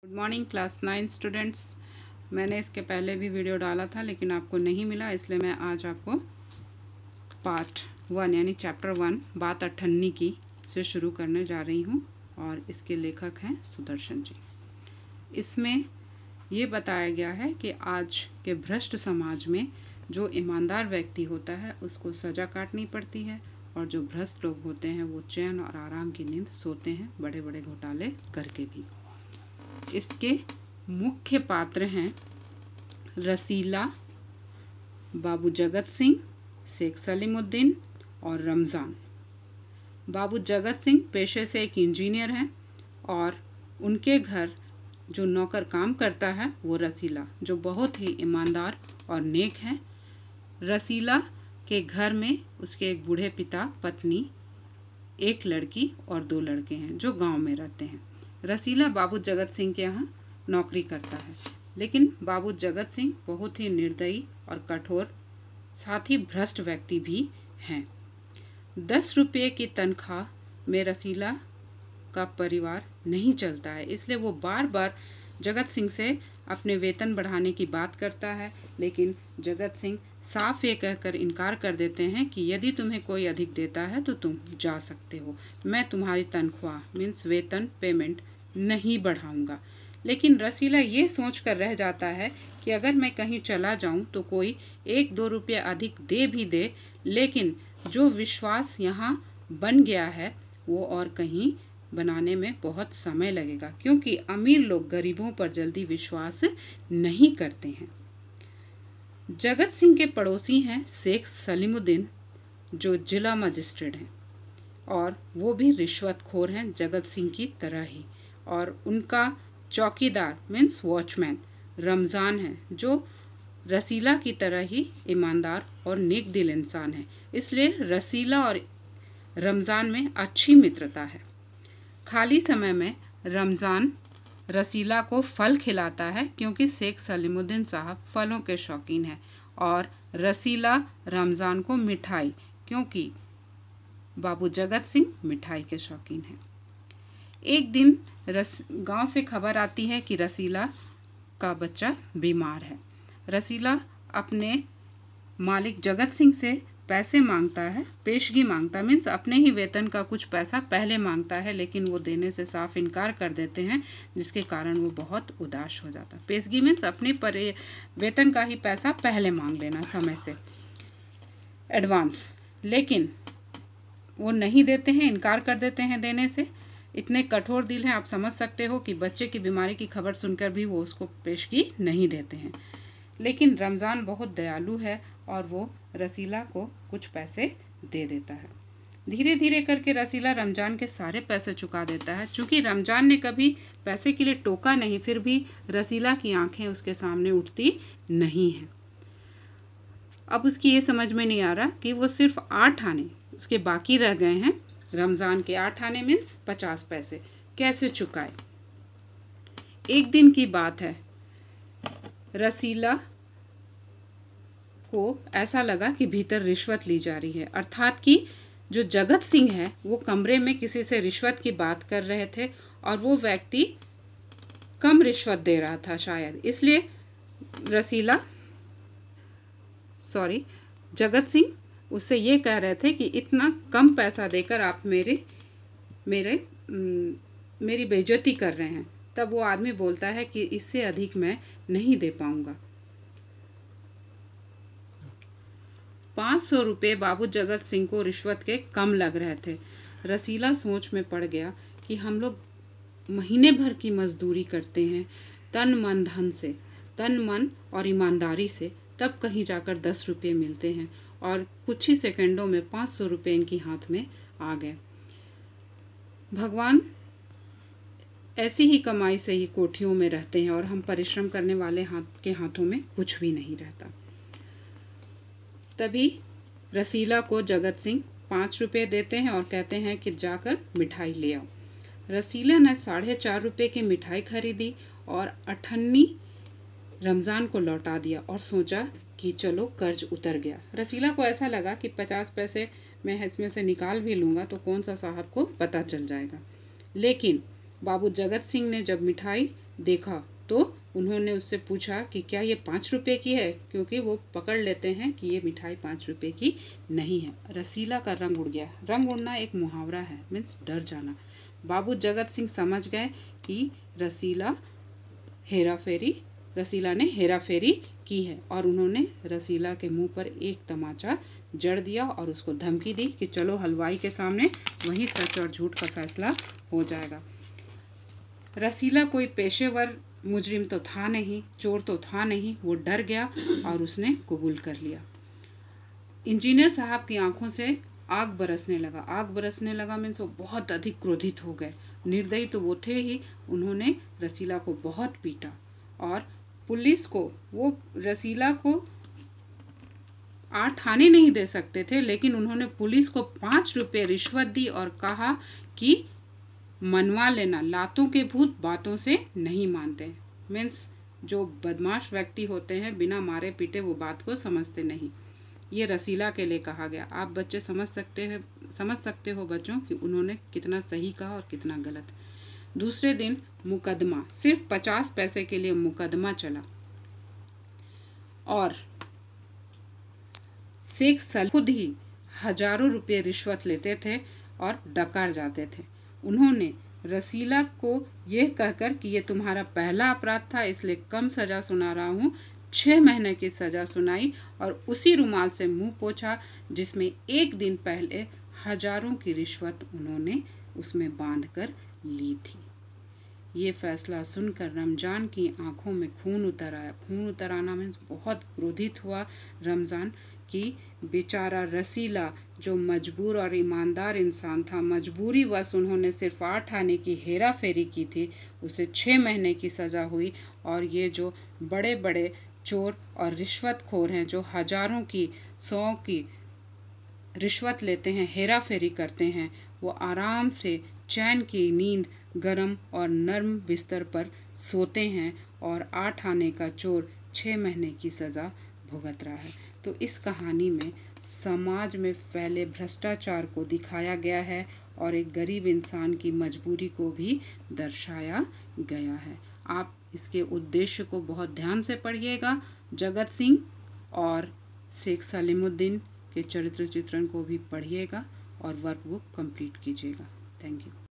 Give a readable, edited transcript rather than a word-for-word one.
Good morning class 9 students. मैंने इसके पहले भी वीडियो डाला था लेकिन आपको नहीं मिला, इसलिए मैं आज आपको पार्ट 1 यानी चैप्टर 1 बात अठन्नी की से शुरू करने जा रही हूँ और इसके लेखक हैं सुदर्शन जी। इसमें ये बताया गया है कि आज के भ्रष्ट समाज में जो ईमानदार व्यक्ति होता है उसको सज़ा काटनी पड़ती है और जो भ्रष्ट लोग होते हैं वो चैन और आराम की नींद सोते हैं, बड़े बड़े घोटाले करके भी। इसके मुख्य पात्र हैं रसीला, बाबू जगत सिंह, शेख सलीमुद्दीन और रमज़ान। बाबू जगत सिंह पेशे से एक इंजीनियर हैं और उनके घर जो नौकर काम करता है वो रसीला, जो बहुत ही ईमानदार और नेक है। रसीला के घर में उसके एक बूढ़े पिता, पत्नी, एक लड़की और 2 लड़के हैं जो गांव में रहते हैं। रसीला बाबू जगत सिंह के यहाँ नौकरी करता है, लेकिन बाबू जगत सिंह बहुत ही निर्दयी और कठोर, साथ ही भ्रष्ट व्यक्ति भी हैं। 10 रुपये की तनख्वाह में रसीला का परिवार नहीं चलता है, इसलिए वो बार बार जगत सिंह से अपने वेतन बढ़ाने की बात करता है, लेकिन जगत सिंह साफ ये कहकर इनकार कर देते हैं कि यदि तुम्हें कोई अधिक देता है तो तुम जा सकते हो, मैं तुम्हारी तनख्वाह मीन्स वेतन पेमेंट नहीं बढ़ाऊंगा। लेकिन रसीला ये सोच कर रह जाता है कि अगर मैं कहीं चला जाऊं तो कोई 1-2 रुपये अधिक दे भी दे, लेकिन जो विश्वास यहाँ बन गया है वो और कहीं बनाने में बहुत समय लगेगा, क्योंकि अमीर लोग गरीबों पर जल्दी विश्वास नहीं करते हैं। जगत सिंह के पड़ोसी हैं शेख सलीमुद्दीन, जो जिला मजिस्ट्रेट हैं और वो भी रिश्वतखोर हैं जगत सिंह की तरह ही। और उनका चौकीदार मीन्स वॉचमैन रमज़ान है, जो रसीला की तरह ही ईमानदार और नेक दिल इंसान है। इसलिए रसीला और रमज़ान में अच्छी मित्रता है। खाली समय में रमज़ान रसीला को फल खिलाता है, क्योंकि शेख सलीमुद्दीन साहब फलों के शौकीन हैं, और रसीला रमज़ान को मिठाई, क्योंकि बाबू जगत सिंह मिठाई के शौकीन हैं। एक दिन गांव से खबर आती है कि रसीला का बच्चा बीमार है। रसीला अपने मालिक जगत सिंह से पैसे मांगता है, पेशगी मांगता है, मीन्स अपने ही वेतन का कुछ पैसा पहले मांगता है, लेकिन वो देने से साफ इनकार कर देते हैं, जिसके कारण वो बहुत उदास हो जाता है। पेशगी मीन्स अपने पर वेतन का ही पैसा पहले मांग लेना, समय से एडवांस, लेकिन वो नहीं देते हैं, इनकार कर देते हैं देने से। इतने कठोर दिल हैं, आप समझ सकते हो कि बच्चे की बीमारी की खबर सुनकर भी वो उसको पेशगी नहीं देते हैं। लेकिन रमज़ान बहुत दयालु है और वो रसीला को कुछ पैसे दे देता है। धीरे धीरे करके रसीला रमज़ान के सारे पैसे चुका देता है। चूँकि रमज़ान ने कभी पैसे के लिए टोका नहीं, फिर भी रसीला की आंखें उसके सामने उठती नहीं हैं। अब उसकी ये समझ में नहीं आ रहा कि वो सिर्फ 8 आने उसके बाकी रह गए हैं। रमज़ान के 8 आने मीन्स 50 पैसे कैसे चुकाए। एक दिन की बात है, रसीला को ऐसा लगा कि भीतर रिश्वत ली जा रही है, अर्थात कि जो जगत सिंह है वो कमरे में किसी से रिश्वत की बात कर रहे थे और वो व्यक्ति कम रिश्वत दे रहा था शायद, इसलिए जगत सिंह उससे ये कह रहे थे कि इतना कम पैसा देकर आप मेरी बेइज्जती कर रहे हैं। तब वो आदमी बोलता है कि इससे अधिक मैं नहीं दे पाऊंगा। 500 रुपये बाबू जगत सिंह को रिश्वत के कम लग रहे थे। रसीला सोच में पड़ गया कि हम लोग महीने भर की मजदूरी करते हैं तन मन धन से, तन मन और ईमानदारी से, तब कहीं जाकर 10 रुपये मिलते हैं और कुछ ही सेकंडों में 500 रुपये इनकी हाथ में आ गए। भगवान ऐसी ही कमाई से ही कोठियों में रहते हैं और हम परिश्रम करने वाले के हाथों में कुछ भी नहीं रहता। तभी रसीला को जगत सिंह 5 रुपये देते हैं और कहते हैं कि जाकर मिठाई ले आओ। रसीला ने 4.5 रुपये की मिठाई खरीदी और अठन्नी रमज़ान को लौटा दिया और सोचा कि चलो कर्ज उतर गया। रसीला को ऐसा लगा कि 50 पैसे मैं इसमें से निकाल भी लूँगा तो कौन सा साहब को पता चल जाएगा। लेकिन बाबू जगत सिंह ने जब मिठाई देखा तो उन्होंने उससे पूछा कि क्या ये 5 रुपए की है, क्योंकि वो पकड़ लेते हैं कि ये मिठाई 5 रुपए की नहीं है। रसीला का रंग उड़ गया। रंग उड़ना एक मुहावरा है, मीन्स डर जाना। बाबू जगत सिंह समझ गए कि रसीला ने हेरा फेरी की है, और उन्होंने रसीला के मुंह पर एक तमाचा जड़ दिया और उसको धमकी दी कि चलो हलवाई के सामने, वहीं सच और झूठ का फैसला हो जाएगा। रसीला कोई पेशेवर मुजरिम तो था नहीं, चोर तो था नहीं। वो डर गया और उसने कबूल कर लिया। इंजीनियर साहब की आंखों से आग बरसने लगा मीन्स वो बहुत अधिक क्रोधित हो गए। निर्दयी तो वो थे ही, उन्होंने रसीला को बहुत पीटा और पुलिस को, वो रसीला को 8 आने नहीं दे सकते थे, लेकिन उन्होंने पुलिस को 5 रुपये रिश्वत दी और कहा कि मनवा लेना, लातों के भूत बातों से नहीं मानते। मीन्स जो बदमाश व्यक्ति होते हैं बिना मारे पीटे वो बात को समझते नहीं। ये रसीला के लिए कहा गया। आप बच्चे समझ सकते हो बच्चों कि उन्होंने कितना सही कहा और कितना गलत। दूसरे दिन मुकदमा, सिर्फ 50 पैसे के लिए मुकदमा चला और शेख सलीम खुद ही हजारों रुपये रिश्वत लेते थे और डकार जाते थे। उन्होंने रसीला को यह कहकर कि ये तुम्हारा पहला अपराध था इसलिए कम सजा सुना रहा हूँ, 6 महीने की सजा सुनाई और उसी रुमाल से मुंह पोंछा जिसमें एक दिन पहले हजारों की रिश्वत उन्होंने उसमें बांधकर ली थी। ये फैसला सुनकर रमजान की आंखों में खून उतर आया। खून उतर आना मीन्स बहुत क्रोधित हुआ रमजान कि बेचारा रसीला जो मजबूर और ईमानदार इंसान था, मजबूरीवश उन्होंने सिर्फ 8 आने की हेरा फेरी की थी, उसे 6 महीने की सज़ा हुई। और ये जो बड़े बड़े चोर और रिश्वतखोर हैं, जो हजारों की 100 की रिश्वत लेते हैं, हेरा फेरी करते हैं, वो आराम से चैन की नींद गरम और नर्म बिस्तर पर सोते हैं और 8 आने का चोर 6 महीने की सज़ा भुगत रहा है। तो इस कहानी में समाज में फैले भ्रष्टाचार को दिखाया गया है और एक गरीब इंसान की मजबूरी को भी दर्शाया गया है। आप इसके उद्देश्य को बहुत ध्यान से पढ़िएगा। जगत सिंह और शेख सलीमुद्दीन के चरित्र चित्रण को भी पढ़िएगा और वर्कबुक कंप्लीट कीजिएगा। Thank you.